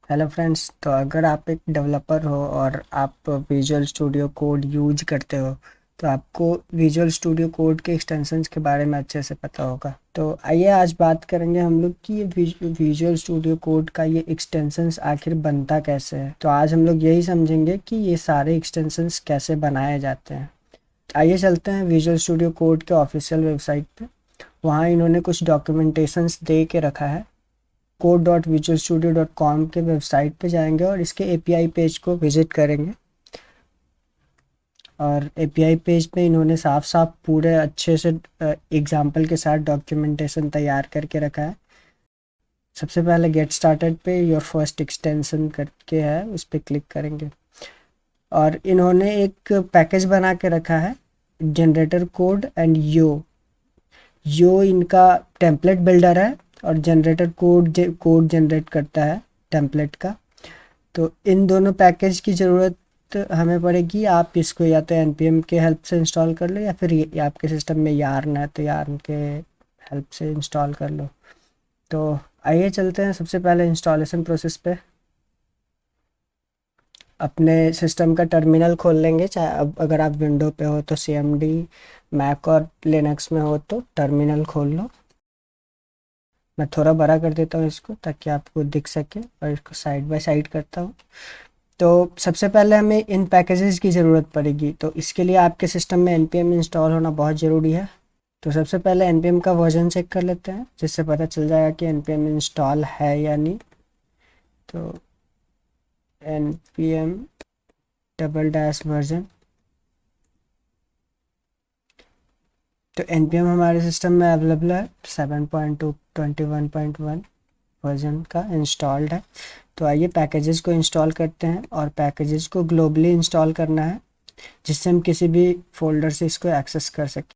Hello friends. तो अगर आप एक डेवलपर हो और आप विजुअल स्टूडियो कोड यूज करते हो तो आपको विजुअल स्टूडियो कोड के एक्सटेंशंस के बारे में अच्छे से पता होगा। तो आइए आज बात करेंगे हम लोग कि ये विजुअल स्टूडियो कोड का ये एक्सटेंशंस आखिर बनता कैसे है। तो आज हम लोग यही समझेंगे कि ये सारे एक्सटेंशंस कैसे बनाए जाते हैं। आइए चलते हैं विजुअल स्टूडियो कोड के ऑफिशियल वेबसाइट पे। वहाँ इन्होंने कुछ डॉक्यूमेंटेशंस दे के रखा है। code.visualstudio.com के वेबसाइट पे जाएंगे और इसके एपीआई पेज को विजिट करेंगे। और एपीआई पेज पे इन्होंने साफ साफ पूरे अच्छे से एग्जाम्पल के साथ डॉक्यूमेंटेशन तैयार करके रखा है। सबसे पहले गेट स्टार्टेड पे योर फर्स्ट एक्सटेंशन करके है, उस पर क्लिक करेंगे और इन्होंने एक पैकेज बना के रखा है, जनरेटर कोड एंड यो इनका टेम्पलेट बिल्डर है और जनरेटर कोड जनरेट करता है टेम्पलेट का। तो इन दोनों पैकेज की ज़रूरत हमें पड़ेगी। आप इसको या तो npm के हेल्प से इंस्टॉल कर लो या फिर ये आपके सिस्टम में यार्न है तो यार्न के हेल्प से इंस्टॉल कर लो। तो आइए चलते हैं सबसे पहले इंस्टॉलेशन प्रोसेस पे। अपने सिस्टम का टर्मिनल खोल लेंगे, चाहे अब अगर आप विंडो पे हो तो cmd, मैक और लिनक्स में हो तो टर्मिनल खोल लो। मैं थोड़ा बड़ा कर देता हूँ इसको ताकि आपको दिख सके और इसको साइड बाय साइड करता हूँ। तो सबसे पहले हमें इन पैकेजेस की ज़रूरत पड़ेगी, तो इसके लिए आपके सिस्टम में npm इंस्टॉल होना बहुत ज़रूरी है। तो सबसे पहले npm का वर्जन चेक कर लेते हैं जिससे पता चल जाएगा कि npm इंस्टॉल है या नहीं। तो npm डबल डैश वर्जन, तो npm हमारे सिस्टम में अवेलेबल है 7.2 वर्जन का इंस्टॉल्ड है। तो आइए पैकेजेस को इंस्टॉल करते हैं और पैकेजेस को ग्लोबली इंस्टॉल करना है जिससे हम किसी भी फोल्डर से इसको एक्सेस कर सकें।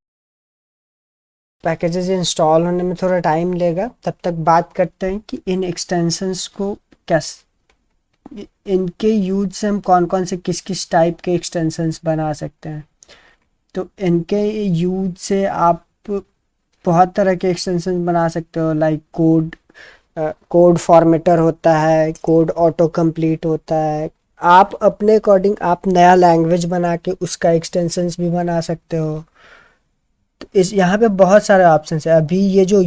पैकेजेस इंस्टॉल होने में थोड़ा टाइम लेगा, तब तक बात करते हैं कि इन एक्सटेंशंस को कैसे, इनके यूज से हम कौन कौन से किस किस टाइप के एक्सटेंशंस बना सकते हैं। तो इनके यूज से आप बहुत तरह के एक्सटेंशन बना सकते हो, लाइक कोड फॉर्मेटर होता है, कोड ऑटो कंप्लीट होता है। आप अपने अकॉर्डिंग आप नया लैंग्वेज बना के उसका एक्सटेंशंस भी बना सकते हो। तो इस यहाँ पे बहुत सारे ऑप्शंस है। अभी ये जो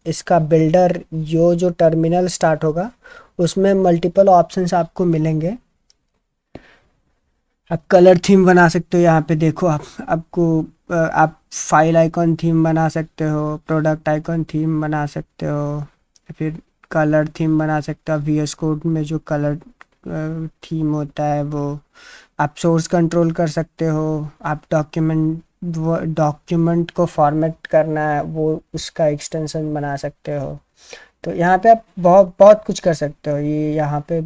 इसका बिल्डर जो टर्मिनल स्टार्ट होगा उसमें मल्टीपल ऑप्शंस आपको मिलेंगे। आप कलर थीम बना सकते हो, यहाँ पे देखो आप फाइल आइकॉन थीम बना सकते हो, प्रोडक्ट आइकॉन थीम बना सकते हो, फिर कलर थीम बना सकते हो। वीएस कोड में जो कलर थीम होता है वो आप सोर्स कंट्रोल कर सकते हो। आप डॉक्यूमेंट को फॉर्मेट करना है वो उसका एक्सटेंशन बना सकते हो। तो यहाँ पे आप बहुत बहुत कुछ कर सकते हो। ये यहाँ पे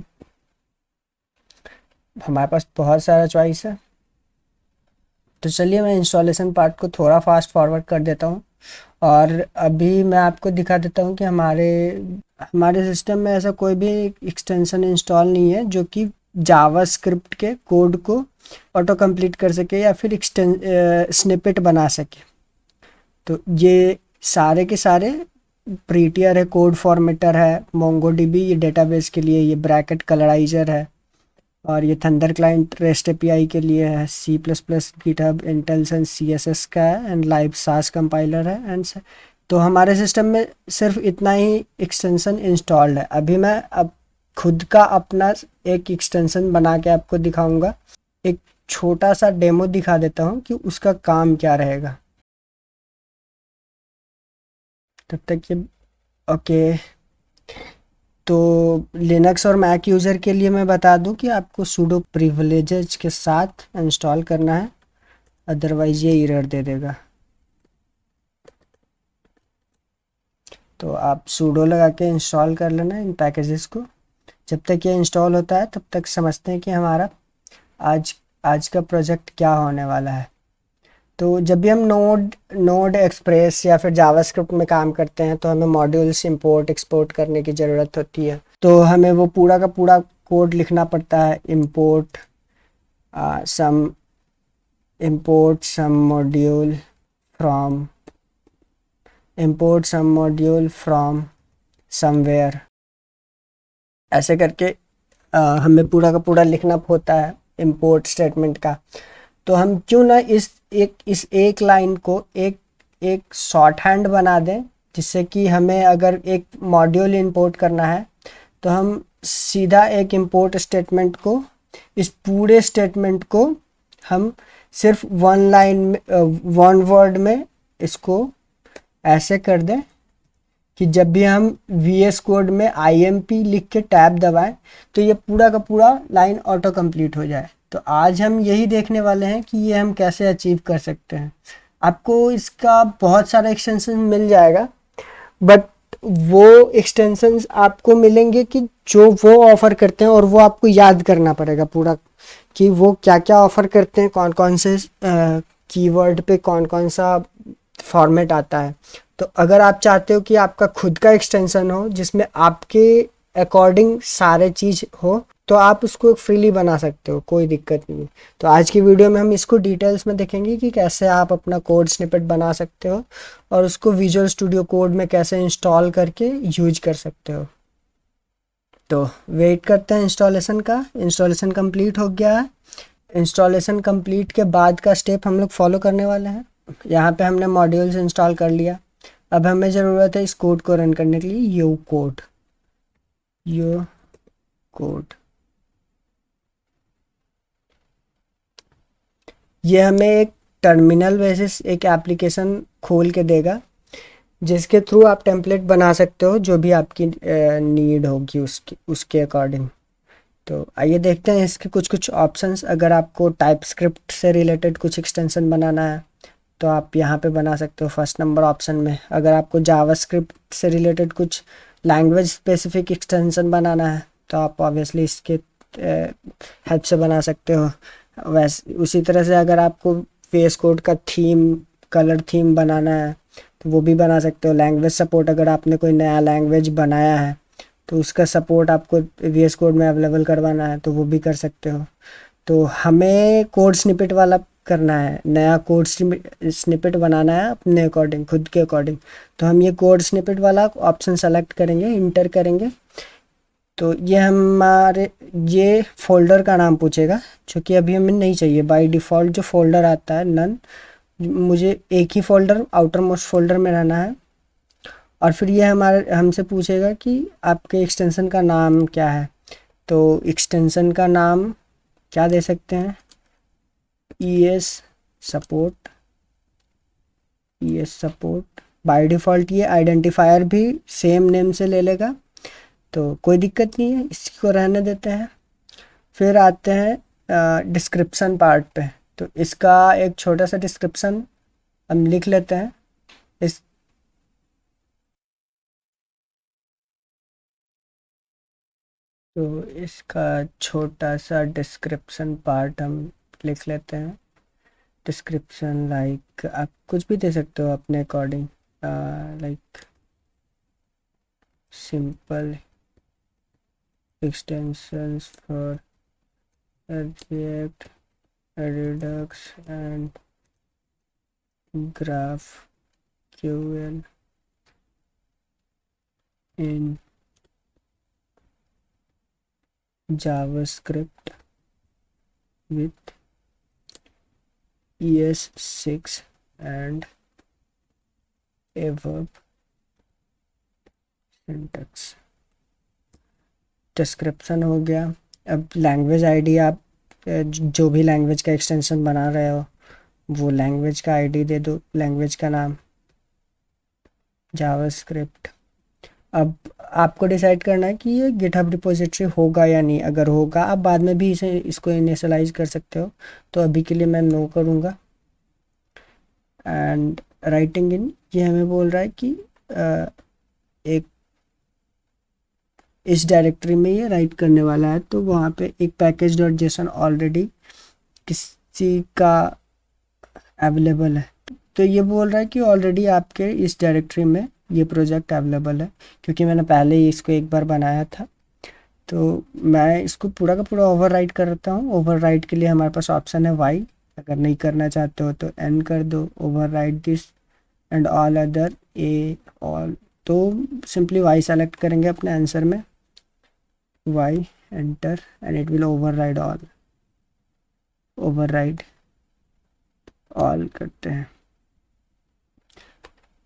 हमारे पास बहुत सारा चॉइस है। तो चलिए मैं इंस्टॉलेशन पार्ट को थोड़ा फास्ट फॉरवर्ड कर देता हूँ और अभी मैं आपको दिखा देता हूँ कि हमारे हमारे सिस्टम में ऐसा कोई भी एक्सटेंशन इंस्टॉल नहीं है जो कि जावास्क्रिप्ट के कोड को ऑटो कंप्लीट कर सके या फिर स्निपेट बना सके। तो ये सारे के सारे प्रीटियर है, कोड फॉर्मेटर है, मोंगोडीबी ये डेटाबेस के लिए, ये ब्रैकेट कलराइजर है और ये थंडर क्लाइंट रेस्ट एपीआई के लिए है, सी प्लस प्लस गिटहब इंटेल्स एंड सी एस एस का है एंड लाइव सास कंपाइलर है एंड तो हमारे सिस्टम में सिर्फ इतना ही एक्सटेंशन इंस्टॉल्ड है। अभी मैं अब खुद का अपना एक एक्सटेंशन बना के आपको दिखाऊंगा। एक छोटा सा डेमो दिखा देता हूँ कि उसका काम क्या रहेगा। तब तक ये ओके। तो लिनक्स और मैक यूज़र के लिए मैं बता दूं कि आपको सूडो प्रिविलेजेस के साथ इंस्टॉल करना है, अदरवाइज ये एरर दे देगा। तो आप सूडो लगा के इंस्टॉल कर लेना इन पैकेजेस को। जब तक ये इंस्टॉल होता है तब तक समझते हैं कि हमारा आज आज का प्रोजेक्ट क्या होने वाला है। तो जब भी हम नोड एक्सप्रेस या फिर जावास्क्रिप्ट में काम करते हैं तो हमें मॉड्यूल्स इंपोर्ट एक्सपोर्ट करने की ज़रूरत होती है। तो हमें वो पूरा का पूरा कोड लिखना पड़ता है। सम import some module from import some module from somewhere। ऐसे करके हमें पूरा का पूरा लिखना होता है इंपोर्ट स्टेटमेंट का। तो हम क्यों ना इस एक लाइन को एक एक शॉर्ट हैंड बना दें, जिससे कि हमें अगर एक मॉड्यूल इंपोर्ट करना है तो हम सीधा एक इंपोर्ट स्टेटमेंट को, इस पूरे स्टेटमेंट को हम सिर्फ वन लाइन में, वन वर्ड में इसको ऐसे कर दें कि जब भी हम VS कोड में IMP लिख के टैब दबाएं तो ये पूरा का पूरा लाइन ऑटो कंप्लीट हो जाए। तो आज हम यही देखने वाले हैं कि ये हम कैसे अचीव कर सकते हैं। आपको इसका बहुत सारा एक्सटेंशन मिल जाएगा, बट वो एक्सटेंशंस आपको मिलेंगे कि जो वो ऑफ़र करते हैं, और वो आपको याद करना पड़ेगा पूरा कि वो क्या क्या ऑफ़र करते हैं, कौन कौन से कीवर्ड पे कौन कौन सा फॉर्मेट आता है। तो अगर आप चाहते हो कि आपका खुद का एक्सटेंशन हो जिसमें आपके अकॉर्डिंग सारे चीज़ हो, तो आप उसको फ्रीली बना सकते हो, कोई दिक्कत नहीं है। तो आज की वीडियो में हम इसको डिटेल्स में देखेंगे कि कैसे आप अपना कोड स्निपेट बना सकते हो और उसको विजुअल स्टूडियो कोड में कैसे इंस्टॉल करके यूज कर सकते हो। तो वेट करते हैं इंस्टॉलेशन का। इंस्टॉलेशन कंप्लीट हो गया है। इंस्टॉलेशन कंप्लीट के बाद का स्टेप हम लोग फॉलो करने वाले हैं। यहाँ पे हमने मॉड्यूल्स इंस्टॉल कर लिया। अब हमें ज़रूरत है इस कोड को रन करने के लिए यू कोड। ये हमें एक टर्मिनल बेसिस एक एप्लीकेशन खोल के देगा, जिसके थ्रू आप टेम्पलेट बना सकते हो जो भी आपकी नीड होगी उसके अकॉर्डिंग। तो आइए देखते हैं इसके कुछ कुछ ऑप्शंस। अगर आपको टाइप स्क्रिप्ट से रिलेटेड कुछ एक्सटेंशन बनाना है तो आप यहाँ पे बना सकते हो फर्स्ट नंबर ऑप्शन में। अगर आपको जावास्क्रिप्ट से रिलेटेड कुछ लैंग्वेज स्पेसिफिक एक्सटेंशन बनाना है तो आप ऑब्वियसली इसके हेल्प से बना सकते हो। वैसे उसी तरह से अगर आपको VS कोड का थीम, कलर थीम बनाना है तो वो भी बना सकते हो। लैंग्वेज सपोर्ट, अगर आपने कोई नया लैंग्वेज बनाया है तो उसका सपोर्ट आपको VS कोड में अवेलेबल करवाना है तो वो भी कर सकते हो। तो हमें कोड स्निपेट वाला करना है, नया कोड स्निपेट बनाना है अपने अकॉर्डिंग, खुद के अकॉर्डिंग। तो हम ये कोड स्निपेट वाला ऑप्शन सेलेक्ट करेंगे, इंटर करेंगे। तो ये हमारे ये फोल्डर का नाम पूछेगा, जो कि अभी हमें नहीं चाहिए। बाय डिफ़ॉल्ट जो फोल्डर आता है नन, मुझे एक ही फोल्डर आउटर मोस्ट फोल्डर में रहना है। और फिर ये हमारे हमसे पूछेगा कि आपके एक्सटेंशन का नाम क्या है। तो एक्सटेंशन का नाम क्या दे सकते हैं, ES सपोर्ट। बाय डिफ़ॉल्ट ये आइडेंटिफायर भी सेम नेम से ले लेगा, तो कोई दिक्कत नहीं है, इसको रहने देते हैं। फिर आते हैं डिस्क्रिप्शन पार्ट पे। तो इसका एक छोटा सा डिस्क्रिप्शन हम लिख लेते हैं। इस तो इसका छोटा सा डिस्क्रिप्शन पार्ट हम लिख लेते हैं। डिस्क्रिप्शन लाइक आप कुछ भी दे सकते हो अपने according, like simple extensions for React, Redux and GraphQL in JavaScript with ES6 and a verb syntax। Description हो गया। अब लैंग्वेज आईडी, आप जो भी लैंग्वेज का एक्सटेंशन बना रहे हो वो लैंग्वेज का आईडी दे दो, लैंग्वेज का नाम जावास्क्रिप्ट। अब आपको डिसाइड करना है कि ये गिटहब रिपोजिटरी होगा या नहीं। अगर होगा आप बाद में भी इसको इनिशियलाइज कर सकते हो, तो अभी के लिए मैं नो करूँगा। एंड राइटिंग इन, ये हमें बोल रहा है कि एक इस डायरेक्टरी में ये राइट करने वाला है, तो वहाँ पे एक पैकेज.json ऑलरेडी किसी का अवेलेबल है। तो ये बोल रहा है कि ऑलरेडी आपके इस डायरेक्टरी में ये प्रोजेक्ट अवेलेबल है, क्योंकि मैंने पहले ही इसको एक बार बनाया था। तो मैं इसको पूरा का पूरा ओवरराइट करता हूँ। ओवरराइट के लिए हमारे पास ऑप्शन है वाई। अगर नहीं करना चाहते हो तो एन कर दो, overwrite this and all other A all. तो सिंपली वाई सेलेक्ट करेंगे अपने आंसर में। y enter and it will override all करते हैं।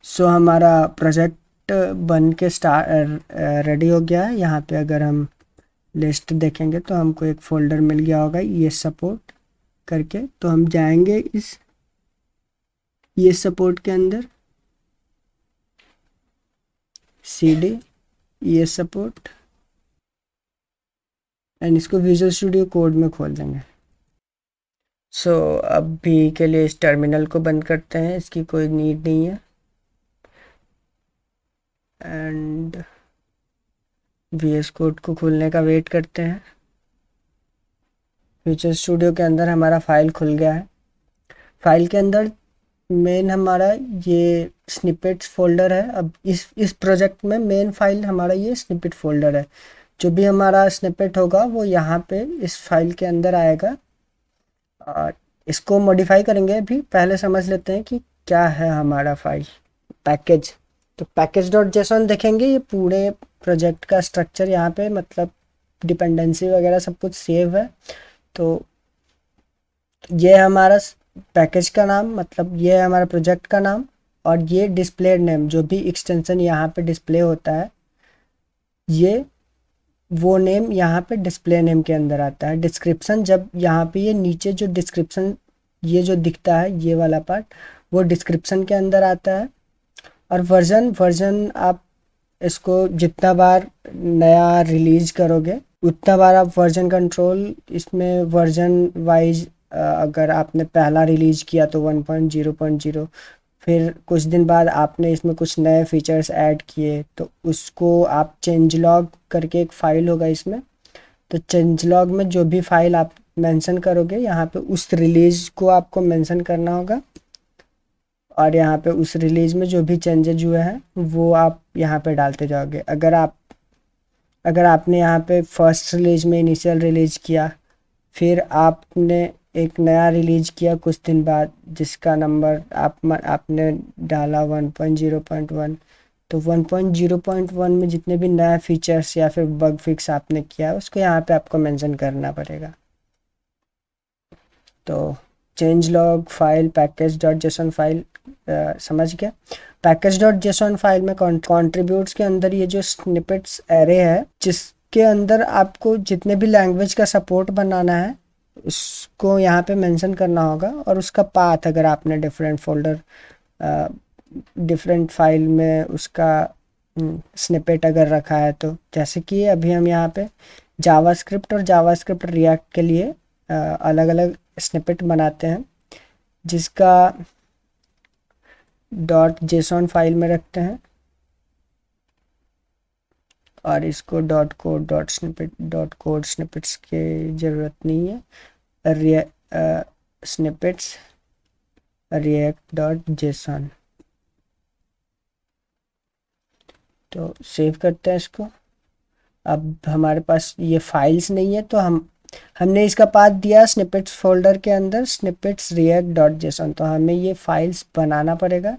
सो हमारा प्रोजेक्ट बन के रेडी हो गया है। यहाँ पे अगर हम लिस्ट देखेंगे तो हमको एक फोल्डर मिल गया होगा ये सपोर्ट करके। तो हम जाएंगे ये सपोर्ट के अंदर cd ये सपोर्ट एंड इसको विजुअल स्टूडियो कोड में खोल देंगे। सो अभी के लिए इस टर्मिनल को बंद करते हैं, इसकी कोई नीड नहीं है। एंड VS कोड को खुलने का वेट करते हैं। विजुअल स्टूडियो के अंदर हमारा फाइल खुल गया है। फाइल के अंदर मेन हमारा ये स्निपेट्स फोल्डर है। अब इस प्रोजेक्ट में मेन फाइल हमारा ये स्निपेट फोल्डर है। जो भी हमारा स्निपेट होगा वो यहाँ पे इस फाइल के अंदर आएगा। और इसको मॉडिफाई करेंगे। अभी पहले समझ लेते हैं कि क्या है हमारा फाइल पैकेज। तो पैकेज डॉट जेसन देखेंगे, ये पूरे प्रोजेक्ट का स्ट्रक्चर यहाँ पे मतलब डिपेंडेंसी वगैरह सब कुछ सेव है। तो ये हमारा पैकेज का नाम, मतलब ये है हमारा प्रोजेक्ट का नाम। और ये डिस्प्ले नेम, जो भी एक्सटेंशन यहाँ पे डिस्प्ले होता है, ये वो नेम यहाँ पे डिस्प्ले नेम के अंदर आता है। डिस्क्रिप्शन, जब यहाँ पे ये नीचे जो डिस्क्रिप्शन ये जो दिखता है ये वाला पार्ट, वो डिस्क्रिप्शन के अंदर आता है। और वर्जन आप इसको जितना बार नया रिलीज करोगे उतना बार आप वर्जन कंट्रोल इसमें वर्जन वाइज, अगर आपने पहला रिलीज किया तो 1.0.0, फिर कुछ दिन बाद आपने इसमें कुछ नए फीचर्स ऐड किए तो उसको आप चेंज लॉग करके एक फ़ाइल होगा इसमें। तो चेंज लॉग में जो भी फाइल आप मेंशन करोगे यहाँ पे उस रिलीज को आपको मेंशन करना होगा। और यहाँ पे उस रिलीज में जो भी चेंजेज हुए हैं वो आप यहाँ पे डालते जाओगे। अगर आपने यहाँ पे फर्स्ट रिलीज में इनिशियल रिलीज किया, फिर आपने एक नया रिलीज किया कुछ दिन बाद जिसका नंबर आपने डाला 1.0.1, तो 1.0.1 में जितने भी नए फीचर्स या फिर बग फिक्स आपने किया है उसको यहाँ पे आपको मेंशन करना पड़ेगा। तो change log file package dot JSON file समझ गया। पैकेज डॉट जेसन फाइल में कॉन्ट्रीब्यूट्स के अंदर ये जो स्निपेट्स एरे है जिसके अंदर आपको जितने भी लैंग्वेज का सपोर्ट बनाना है उसको यहाँ पे मेंशन करना होगा। और उसका पाथ, अगर आपने डिफरेंट फाइल में उसका स्निपेट अगर रखा है, तो जैसे कि अभी हम यहाँ पे जावास्क्रिप्ट और जावास्क्रिप्ट रिएक्ट के लिए अलग अलग स्निपेट बनाते हैं जिसका डॉट जेसन फाइल में रखते हैं। और इसको डॉट कोड स्निपेट्स की ज़रूरत नहीं है। स्निपेट्स रिएक्ट डॉट जेसन, तो सेव करते हैं इसको। अब हमारे पास ये फाइल्स नहीं है तो हमने इसका पाथ दिया स्निपेट्स फोल्डर के अंदर स्निपेट्स रिएक्ट डॉट जेसन, तो हमें ये फाइल्स बनाना पड़ेगा।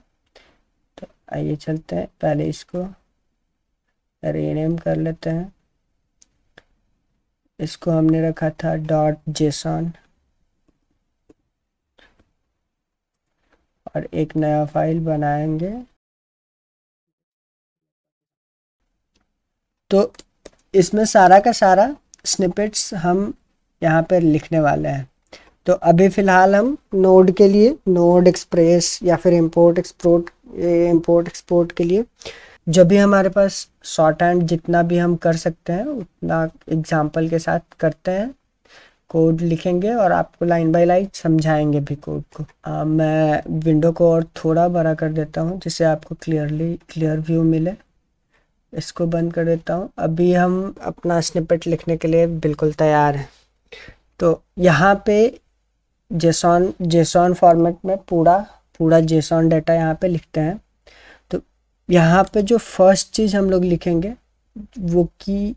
तो आइए चलते हैं, पहले इसको रीनेम कर लेते हैं। इसको हमने रखा था डॉट जेसन और एक नया फाइल बनाएंगे। तो इसमें सारा का सारा स्निपेट्स हम यहाँ पर लिखने वाले हैं। तो अभी फ़िलहाल हम नोड के लिए नोड एक्सप्रेस या फिर इंपोर्ट एक्सपोर्ट के लिए जब भी हमारे पास शॉर्ट हैंड जितना भी हम कर सकते हैं उतना एग्जाम्पल के साथ करते हैं, कोड लिखेंगे और आपको लाइन बाय लाइन समझाएंगे भी कोड को। मैं विंडो को और थोड़ा बड़ा कर देता हूँ जिससे आपको क्लियर व्यू मिले। इसको बंद कर देता हूँ। अभी हम अपना स्निपेट लिखने के लिए बिल्कुल तैयार हैं। तो यहाँ पे जेसन फॉर्मेट में पूरा जेसन डाटा यहाँ पे लिखते हैं। तो यहाँ पे जो फर्स्ट चीज़ हम लोग लिखेंगे वो कि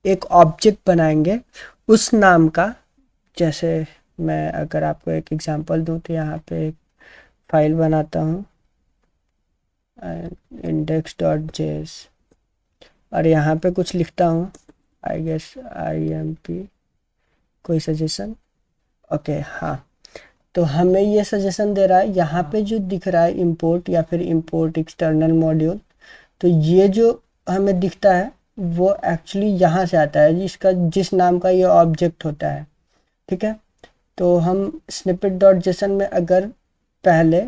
एक ऑब्जेक्ट बनाएंगे उस नाम का। जैसे मैं अगर आपको एक एग्जांपल दूं तो यहाँ पे एक फाइल बनाता हूँ index.js और यहाँ पे कुछ लिखता हूँ आई गेस IMP कोई सजेशन। ओके हाँ, तो हमें ये सजेशन दे रहा है यहाँ पे जो दिख रहा है इंपोर्ट या फिर इंपोर्ट एक्सटर्नल मॉड्यूल, तो ये जो हमें दिखता है वो एक्चुअली यहाँ से आता है, जिसका जिस नाम का ये ऑब्जेक्ट होता है। ठीक है, तो हम snippet.json में अगर पहले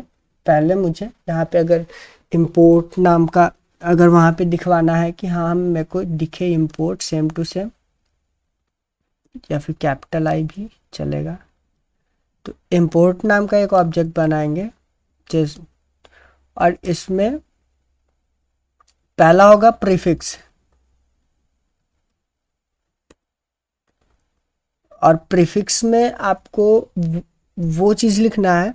पहले मुझे यहाँ पे अगर इंपोर्ट नाम का अगर वहाँ पे दिखवाना है कि हाँ मेरे को दिखे इंपोर्ट सेम टू सेम, या फिर कैपिटल आई भी चलेगा, तो इंपोर्ट नाम का एक ऑब्जेक्ट बनाएंगे जिस, और इसमें पहला होगा प्रीफिक्स, और प्रीफिक्स में आपको वो चीज़ लिखना है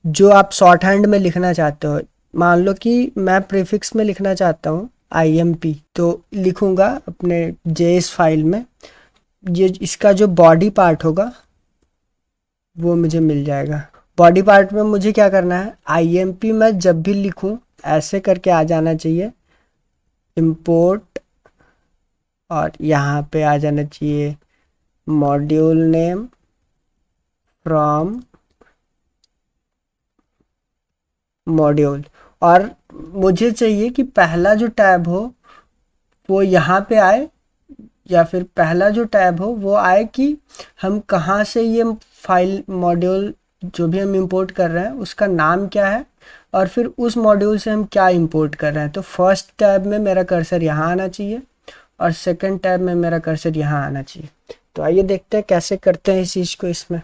जो आप शॉर्ट हैंड में लिखना चाहते हो। मान लो कि मैं प्रीफिक्स में लिखना चाहता हूँ IMP, तो लिखूँगा अपने JS फाइल में, ये इसका जो बॉडी पार्ट होगा वो मुझे मिल जाएगा। बॉडी पार्ट में मुझे क्या करना है, IMP में जब भी लिखूँ ऐसे करके आ जाना चाहिए इंपोर्ट, और यहाँ पे आ जाना चाहिए मॉड्यूल नेम फ्रॉम मॉड्यूल, और मुझे चाहिए कि पहला जो टैब हो वो यहाँ पे आए, या फिर पहला जो टैब हो वो आए कि हम कहाँ से ये फाइल मॉड्यूल जो भी हम इंपोर्ट कर रहे हैं उसका नाम क्या है, और फिर उस मॉड्यूल से हम क्या इंपोर्ट कर रहे हैं। तो फर्स्ट टैब में मेरा कर्सर यहाँ आना चाहिए और सेकंड टैब में मेरा कर्सर यहाँ आना चाहिए। तो आइए देखते हैं कैसे करते हैं इस चीज़ को इसमें।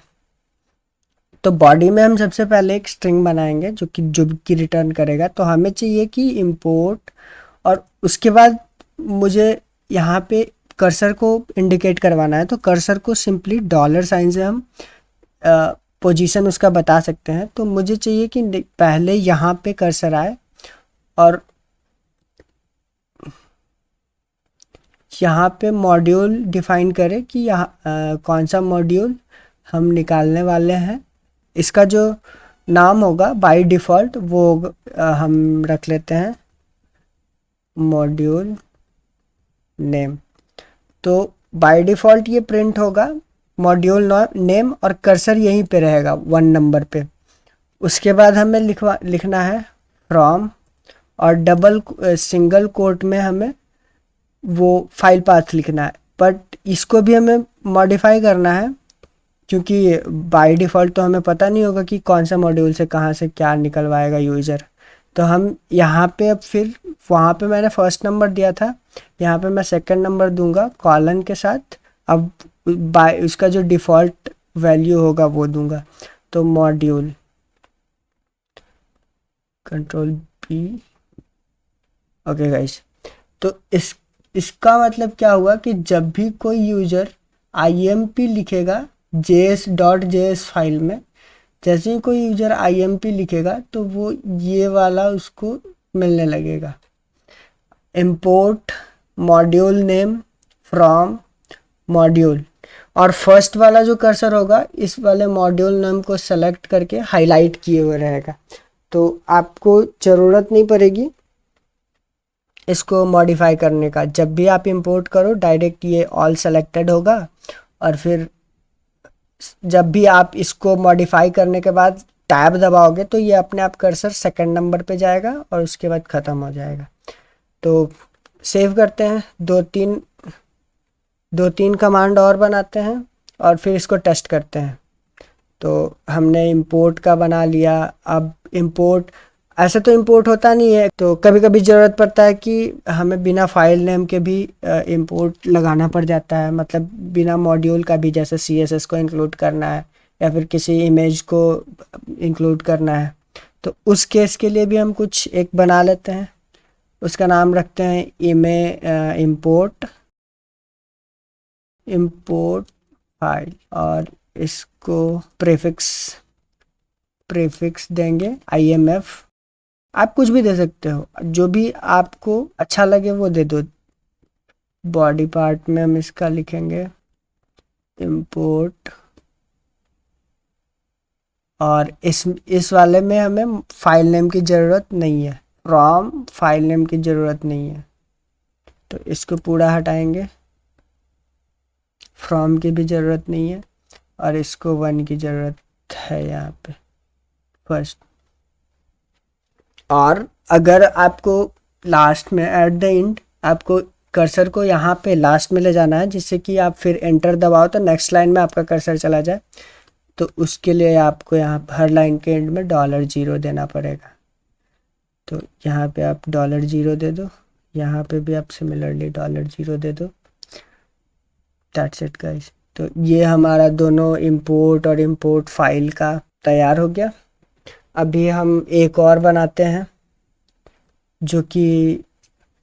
तो बॉडी में हम सबसे पहले एक स्ट्रिंग बनाएंगे जो कि रिटर्न करेगा। तो हमें चाहिए कि इंपोर्ट, और उसके बाद मुझे यहाँ पे कर्सर को इंडिकेट करवाना है, तो कर्सर को सिंपली $साइन से हम पोजीशन उसका बता सकते हैं। तो मुझे चाहिए कि पहले यहाँ पे कर्सर आए और यहाँ पे मॉड्यूल डिफाइन करें कि यहाँ कौन सा मॉड्यूल हम निकालने वाले हैं। इसका जो नाम होगा बाय डिफ़ॉल्ट वो हम रख लेते हैं मॉड्यूल नेम। तो बाय डिफ़ॉल्ट ये प्रिंट होगा मॉड्यूल नेम, और कर्सर यहीं पे रहेगा 1 नंबर पे। उसके बाद हमें लिखना है फ्रॉम, और सिंगल कोट में हमें वो फाइल पाथ लिखना है। बट इसको भी हमें मॉडिफाई करना है, क्योंकि बाय डिफ़ॉल्ट तो हमें पता नहीं होगा कि कौन सा मॉड्यूल से कहाँ से क्या निकलवाएगा यूज़र। तो हम यहाँ पे अब फिर वहाँ पे मैंने फर्स्ट नंबर दिया था, यहाँ पे मैं सेकंड नंबर दूंगा कॉलन के साथ। अब बाय उसका जो डिफ़ॉल्ट वैल्यू होगा वो दूंगा। तो मॉड्यूल Ctrl+B। ओके गाइस, तो इसका मतलब क्या हुआ कि जब भी कोई यूज़र IMP लिखेगा js.js फाइल में, जैसे ही कोई यूज़र IMP लिखेगा तो वो ये वाला उसको मिलने लगेगा, import module name from module. और फर्स्ट वाला जो कर्सर होगा इस वाले मॉड्यूल नेम को सेलेक्ट करके हाईलाइट किए हुए रहेगा। तो आपको ज़रूरत नहीं पड़ेगी इसको मॉडिफाई करने का। जब भी आप इंपोर्ट करो डायरेक्ट ये ऑल सेलेक्टेड होगा, और फिर जब भी आप इसको मॉडिफाई करने के बाद टैब दबाओगे तो ये अपने आप कर्सर सेकंड नंबर पे जाएगा और उसके बाद ख़त्म हो जाएगा। तो सेव करते हैं, दो तीन कमांड और बनाते हैं और फिर इसको टेस्ट करते हैं। तो हमने इंपोर्ट का बना लिया। अब इंपोर्ट ऐसे तो इंपोर्ट होता नहीं है, तो कभी कभी ज़रूरत पड़ता है कि हमें बिना फाइल नेम के भी इंपोर्ट लगाना पड़ जाता है, मतलब बिना मॉड्यूल का भी, जैसे CSS को इंक्लूड करना है या फिर किसी इमेज को इंक्लूड करना है। तो उस केस के लिए भी हम कुछ एक बना लेते हैं, उसका नाम रखते हैं इंपोर्ट फाइल, और इसको प्रीफिक्स देंगे IMF। आप कुछ भी दे सकते हो, जो भी आपको अच्छा लगे वो दे दो। बॉडी पार्ट में हम इसका लिखेंगे इंपोर्ट, और इस वाले में हमें फाइल नेम की ज़रूरत नहीं है, फ्रॉम फाइल नेम की ज़रूरत नहीं है। तो इसको पूरा हटाएंगे फ्रॉम की भी ज़रूरत नहीं है, और इसको 1 की ज़रूरत है यहाँ पे फर्स्ट। और अगर आपको लास्ट में एट द एंड आपको कर्सर को यहाँ पे लास्ट में ले जाना है, जिससे कि आप फिर एंटर दबाओ तो नेक्स्ट लाइन में आपका कर्सर चला जाए, तो उसके लिए आपको यहाँ हर लाइन के एंड में $0 देना पड़ेगा। तो यहाँ पे आप $0 दे दो, यहाँ पे भी आप सिमिलरली $0 दे दो। That's it guys. तो ये हमारा दोनों इंपोर्ट और इंपोर्ट फाइल का तैयार हो गया। अभी हम एक और बनाते हैं, जो कि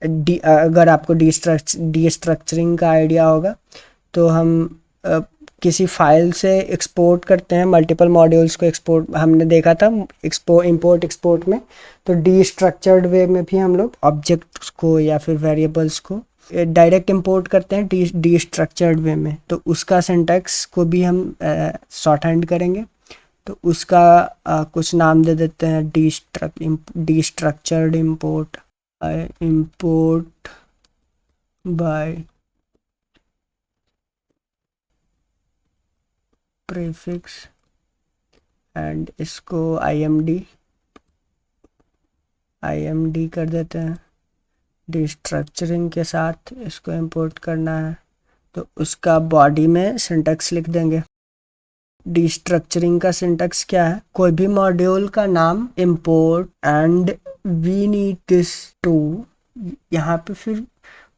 अगर आपको डी स्ट्रक्चरिंग का आइडिया होगा, तो हम किसी फाइल से एक्सपोर्ट करते हैं मल्टीपल मॉड्यूल्स को। एक्सपोर्ट हमने देखा था इंपोर्ट एक्सपोर्ट में, तो डी स्ट्रक्चर्ड वे में भी हम लोग ऑब्जेक्ट्स को या फिर वेरिएबल्स को डायरेक्ट इंपोर्ट करते हैं डी स्ट्रक्चर्ड वे में। तो उसका सिंटैक्स को भी हम शॉर्ट हैंड करेंगे, तो उसका कुछ नाम दे देते हैं D structured import import by prefix and इसको imd कर देते हैं। डिस्ट्रक्चरिंग के साथ इसको इंपोर्ट करना है, तो उसका बॉडी में सिंटैक्स लिख देंगे। डिस्ट्रक्चरिंग का सिंटैक्स क्या है, कोई भी मॉड्यूल का नाम import and we need this too, यहाँ पे फिर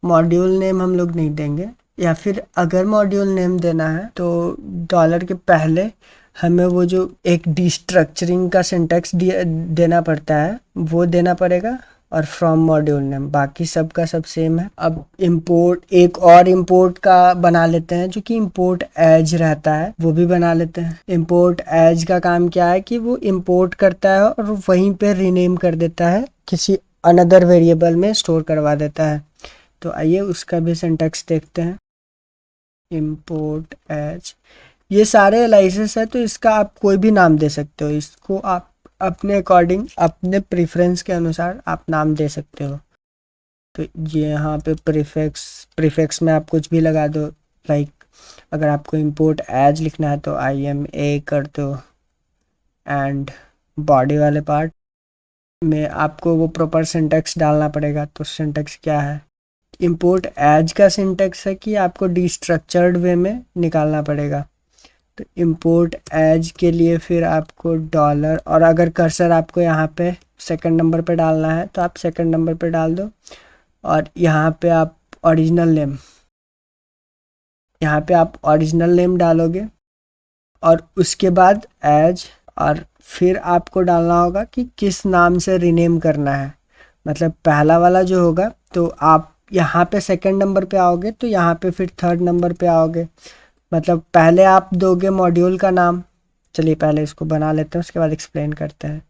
मॉड्यूल नेम हम लोग नहीं देंगे, या फिर अगर मॉड्यूल नेम देना है तो डॉलर के पहले हमें वो जो एक डिस्ट्रक्चरिंग का सिंटैक्स देना पड़ता है वो देना पड़ेगा, और फ्रॉम मॉड्यूल नेम, बाकी सब का सब सेम है। अब इंपोर्ट एक और इंपोर्ट का बना लेते हैं, जो कि इंपोर्ट एज रहता है, वो भी बना लेते हैं। इंपोर्ट एज का काम क्या है कि वो इंपोर्ट करता है और वहीं पे रीनेम कर देता है, किसी अनदर वेरिएबल में स्टोर करवा देता है। तो आइए उसका भी सिंटैक्स देखते हैं। इंपोर्ट एज, ये सारे एलाइसिस है, तो इसका आप कोई भी नाम दे सकते हो, इसको आप अपने अकॉर्डिंग अपने प्रेफरेंस के अनुसार आप नाम दे सकते हो। तो ये यहाँ पे प्रीफिक्स में आप कुछ भी लगा दो, लाइक अगर आपको इंपोर्ट एज लिखना है तो IMA कर दो, एंड बॉडी वाले पार्ट में आपको वो प्रॉपर सिंटैक्स डालना पड़ेगा। तो सिंटैक्स क्या है, इंपोर्ट एज का सिंटैक्स है कि आपको डिस्ट्रक्चर्ड वे में निकालना पड़ेगा। तो इंपोर्ट एज के लिए फिर आपको डॉलर, और अगर कर्सर आपको यहाँ पे सेकंड नंबर पे डालना है तो आप सेकंड नंबर पे डाल दो, और यहाँ पे आप ओरिजिनल नेम डालोगे, और उसके बाद एज, और फिर आपको डालना होगा कि किस नाम से रीनेम करना है। मतलब पहला वाला जो होगा, तो आप यहाँ पे सेकंड नंबर पे आओगे, तो यहाँ पे फिर थर्ड नंबर पे आओगे। मतलब पहले आप दोगे मॉड्यूल का नाम, चलिए पहले इसको बना लेते हैं, उसके बाद एक्सप्लेन करते हैं।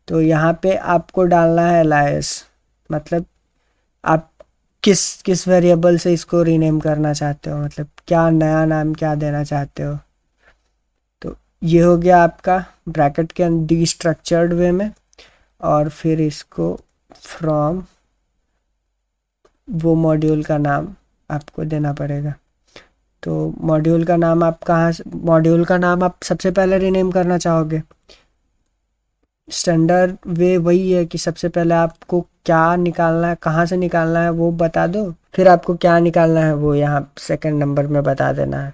तो यहाँ पे आपको डालना है एलाइस, मतलब आप किस वेरिएबल से इसको रीनेम करना चाहते हो, मतलब क्या नया नाम क्या देना चाहते हो। तो ये हो गया आपका ब्रैकेट के अंदर डी स्ट्रक्चर्ड वे में, और फिर इसको फ्रॉम वो मॉड्यूल का नाम आपको देना पड़ेगा। तो मॉड्यूल का नाम आप सबसे पहले रीनेम करना चाहोगे। स्टैंडर्ड वे वही है कि सबसे पहले आपको क्या निकालना है, कहाँ से निकालना है वो बता दो, फिर आपको क्या निकालना है वो यहाँ सेकंड नंबर में बता देना है।